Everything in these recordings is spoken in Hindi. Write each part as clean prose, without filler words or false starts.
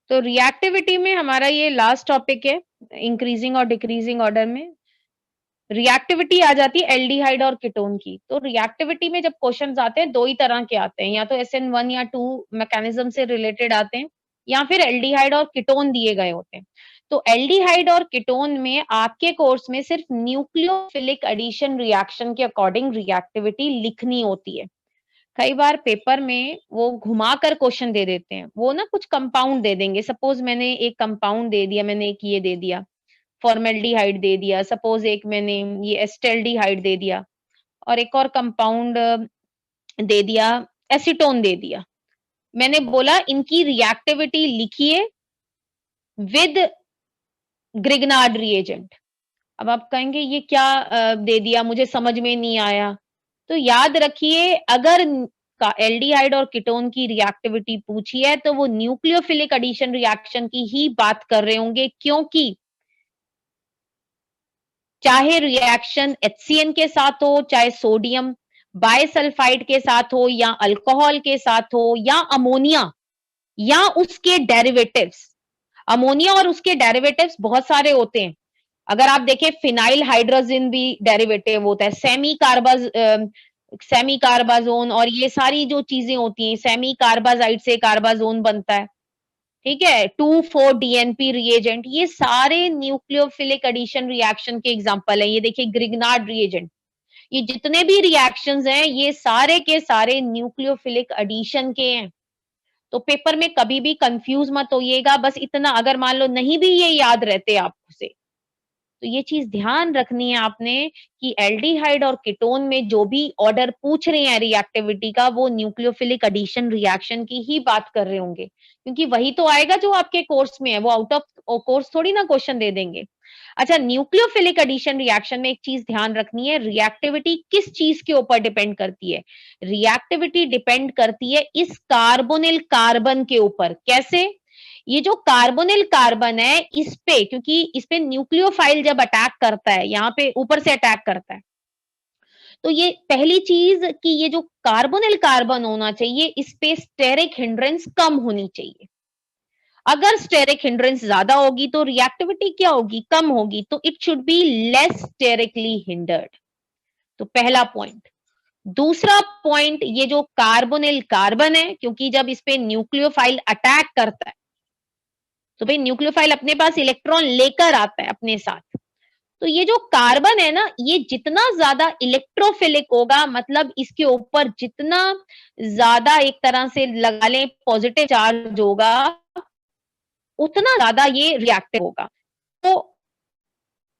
तो रिएक्टिविटी में हमारा ये लास्ट टॉपिक है, इंक्रीजिंग और डिक्रीजिंग ऑर्डर में। रिएक्टिविटी आ जाती है एल्डिहाइड और कीटोन की। तो रिएक्टिविटी में जब क्वेश्चंस आते हैं, 2 ही तरह के आते हैं, या तो SN1 या 2 मैकेनिज्म से रिलेटेड आते हैं, या फिर एल्डिहाइड और कीटोन दिए गए होते हैं। तो एल्डिहाइड और कीटोन में आपके कोर्स में सिर्फ न्यूक्लियोफिलिक एडिशन रिएक्शन के अकॉर्डिंग रिएक्टिविटी लिखनी होती है। कई बार पेपर में वो घुमाकर क्वेश्चन दे देते हैं। वो ना कुछ कंपाउंड दे देंगे। सपोज मैंने एक कंपाउंड दे दिया, मैंने एक ये दे दिया, फॉर्मेल्डिहाइड दे दिया, सपोज एक मैंने ये एस्टेल्डिहाइड दे दिया और एक और कंपाउंड दे दिया, एसीटोन दे दिया। मैंने बोला इनकी रिएक्टिविटी लिखिए विद ग्रिग्नार्ड रिएजेंट। अब आप कहेंगे ये क्या दे दिया, मुझे समझ में नहीं आया। तो याद रखिए, अगर का एल्डिहाइड और कीटोन की रिएक्टिविटी पूछी है तो वो न्यूक्लियोफिलिक एडिशन रिएक्शन की ही बात कर रहे होंगे, क्योंकि चाहे रिएक्शन HCN के साथ हो, चाहे सोडियम बायसल्फाइड के साथ हो, या अल्कोहल के साथ हो, या अमोनिया या उसके डेरिवेटिव्स। अमोनिया और उसके डेरिवेटिव्स बहुत सारे होते हैं। अगर आप देखें, फिनाइल हाइड्रोजन भी डेरिवेटिव होता है, सेमी कार्बाजोन और ये सारी जो चीजें होती हैं, सेमी कार्बाजाइड से कार्बाजोन बनता है, ठीक है, 2,4-DNP रिएजेंट, ये सारे न्यूक्लियोफिलिक एडिशन रिएक्शन के एग्जांपल है। ये देखिए ग्रिग्नार्ड रिएजेंट, ये जितने भी रिएक्शंस हैं ये सारे के सारे न्यूक्लियोफिलिक एडिशन के हैं। तो पेपर में कभी भी कंफ्यूज मत होइएगा। बस इतना, अगर मान लो नहीं भी ये याद रहते आपसे, तो ये चीज ध्यान रखनी है आपने कि एल्डिहाइड और कीटोन में जो भी ऑर्डर पूछ रहे हैं रिएक्टिविटी का, वो न्यूक्लियोफिलिक एडिशन रिएक्शन की ही बात कर रहे होंगे, क्योंकि वही तो आएगा जो आपके कोर्स में है। वो आउट ऑफ कोर्स थोड़ी ना क्वेश्चन दे देंगे। अच्छा, न्यूक्लियोफिलिक एडिशन रिएक्शन में एक चीज ध्यान रखनी है, रिएक्टिविटी किस चीज के ऊपर डिपेंड करती है? रिएक्टिविटी डिपेंड करती है इस कार्बोनिल कार्बन के ऊपर। कैसे? ये जो कार्बोनिल कार्बन है इस पे, क्योंकि इस पे न्यूक्लियोफाइल जब अटैक करता है, यहाँ पे ऊपर से अटैक करता है, तो ये पहली चीज कि ये जो कार्बोनिल कार्बन होना चाहिए, इस पे स्टेरिक हिंड्रेंस कम होनी चाहिए। अगर स्टेरिक हिंड्रेंस ज्यादा होगी तो रिएक्टिविटी क्या होगी? कम होगी। तो it should be less sterically hindered. तो पहला पॉइंट। दूसरा पॉइंट, ये जो कार्बोनिल कार्बन है, क्योंकि जब इस पे न्यूक्लियोफाइल अटैक करता है तो भाई न्यूक्लियोफाइल अपने पास इलेक्ट्रॉन लेकर आता है अपने साथ। तो ये जो कार्बन है ना, ये जितना ज्यादा इलेक्ट्रोफिलिक होगा, मतलब इसके ऊपर जितना ज्यादा एक तरह से लगा लें पॉजिटिव चार्ज होगा, उतना ज्यादा ये रिएक्टिव होगा। तो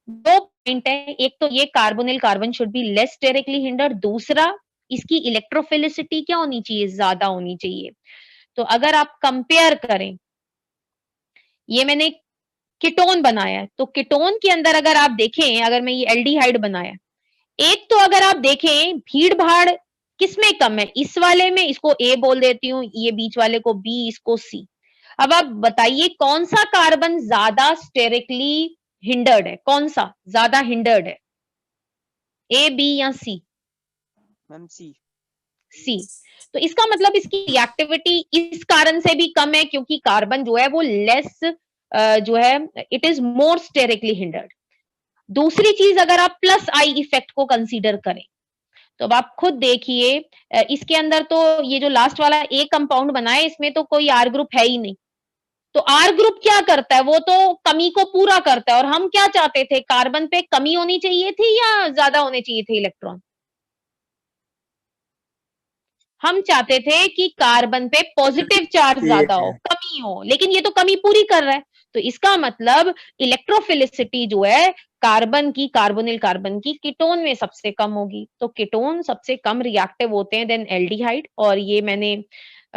2 पॉइंट है, एक तो ये carbonyl carbon should be less sterically hindered, दूसरा इसकी इलेक्ट्रोफिलिसिटी क्या होनी चाहिए? ज्यादा होनी चाहिए। तो अगर आप कंपेयर करें, ये मैंने कीटोन बनाया है, तो कीटोन के अंदर अगर आप देखें, अगर मैं ये एल्डिहाइड बनाया, एक तो अगर आप देखें भीड़ भाड़ किसमें कम है? इस वाले में, इसको ए बोल देती हूँ, ये बीच वाले को बी, इसको सी। अब आप बताइए कौन सा कार्बन ज्यादा स्टेरिकली हिंडर्ड है? कौन सा ज्यादा हिंडर्ड है, ए, बी या सी? मैम सी। सी। तो इसका मतलब इसकी रिएक्टिविटी इस कारण से भी कम है क्योंकि कार्बन जो है वो लेस जो है, it is more sterically hindered. दूसरी चीज, अगर आप प्लस आई इफेक्ट को कंसीडर करें, तो अब आप खुद देखिए, इसके अंदर तो ये जो लास्ट वाला ए कंपाउंड बना है, इसमें तो कोई आर ग्रुप है ही नहीं। तो आर ग्रुप क्या करता है? वो तो कमी को पूरा करता है। और हम क्या चाहते थे? कार्बन पे कमी होनी चाहिए थी या ज्यादा होने चाहिए थे इलेक्ट्रॉन? हम चाहते थे कि कार्बन पे पॉजिटिव चार्ज ज्यादा ठीक हो, है। कमी हो, लेकिन ये तो कमी पूरी कर रहा है। तो इसका मतलब इलेक्ट्रोफिलिसिटी जो है कार्बन की, कार्बोनिल कार्बन की कीटोन में सबसे कम होगी। तो कीटोन सबसे कम रिएक्टिव होते हैं देन एल्डिहाइड, और ये मैंने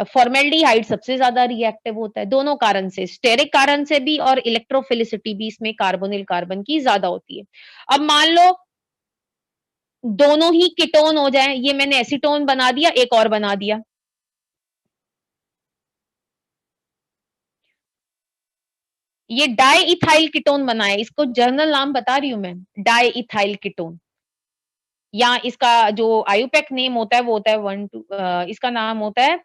फॉर्मेल्डिहाइड सबसे ज्यादा रिएक्टिव होता है। दोनों कारण से, स्टेरिक कारण से भी और इलेक्ट्रोफिलिसिटी भी इसमें कार्बोनिल कार्बन की ज्यादा होती है। अब मान लो दोनों ही कीटोन हो जाए, ये मैंने एसीटोन बना दिया, एक और बना दिया, ये डाई इथाइल कीटोन बना है। इसको जर्नल नाम बता रही हूं मैं, डाई इथाइल कीटोन, या इसका जो आयुपैक नेम होता है वो होता है 1 2, इसका नाम होता है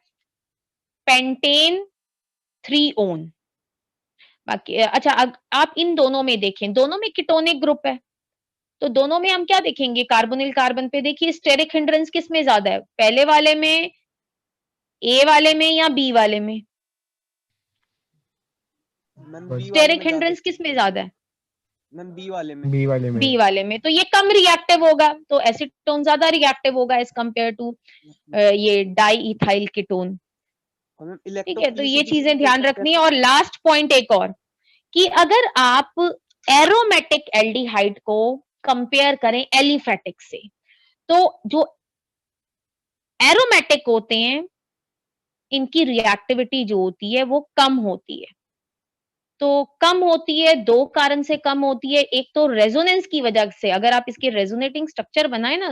पेंटेन 3 ओन। बाकी अच्छा आप इन दोनों में देखें, दोनों में कीटोनिक ग्रुप है, तो दोनों में हम क्या देखेंगे? कार्बोनिल कार्बन पे देखिए स्टेरिक हिंड्रेंस किस में ज्यादा है, पहले वाले में, ए वाले में या बी वाले में? मैम बी वाले स्टेरिक में ज्यादा। हिंड्रेंस किस में ज्यादा है? मैम बी वाले में। बी वाले में। बी वाले में, तो ये कम रिएक्टिव होगा, तो एसीटोन ज्यादा रिएक्टिव होगा एज कंपेयर टू ये डाई इथाइल कीटोन। और मैम ठीक है, तो ये इलेक्ट्रोफिलिसिटी से चीजें भी देख ध्यान सकते रखनी है। हैं। और लास्ट पॉइंट एक और, कि अगर आप एरोमेटिक एल्डिहाइड को कंपेयर करें एलिफेटिक से, तो जो एरोमेटिक होते हैं इनकी रिएक्टिविटी जो होती है वो कम होती है। तो कम होती है, दो कारण से कम होती है। एक तो रेजोनेंस की वजह से, अगर आप इसके रेजोनेटिंग स्ट्रक्चर बनाए ना,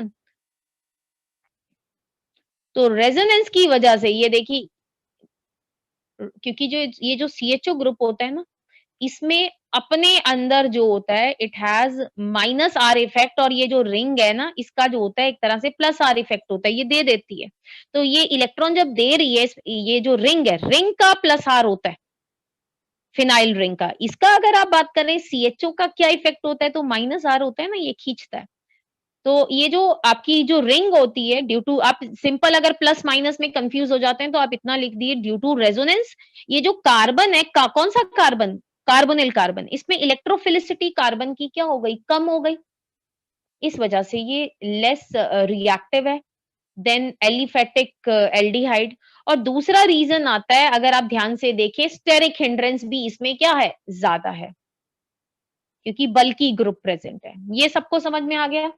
तो रेजोनेंस की वजह से ये देखिए, क्योंकि जो ये जो CHO ग्रुप होता है ना, इसमें अपने अंदर जो होता है it has minus are effect, और ये जो रिंग है ना इसका जो होता है एक तरह से प्लस आर इफेक्ट होता है, ये दे देती है। तो ये इलेक्ट्रॉन जब दे रही है, ये जो रिंग है, रिंग का प्लस आर होता है, फिनाइल रिंग का। इसका अगर आप बात करें CHO का क्या इफेक्ट होता है, तो माइनस आर होता है ना, ये खींचता है। तो ये जो आपकी जो रिंग होती है, ड्यू टू, आप सिंपल अगर प्लस माइनस में कंफ्यूज हो जाते हैं तो आप इतना लिख दिए, ड्यू टू रेजोनेंस, ये जो कार्बन है, कौन सा कार्बन, कार्बोनिल कार्बन, इसमें इलेक्ट्रोफिलिसिटी कार्बन की क्या हो गई, कम हो गई। इस वजह से ये लेस रिएक्टिव है देन एलिफेटिक एल्डिहाइड। और दूसरा रीजन आता है, अगर आप ध्यान से देखें, स्टेरिक हिंड्रेंस भी इसमें क्या है, ज्यादा है, क्योंकि बल्कि ग्रुप प्रेजेंट है। ये सबको समझ में आ गया?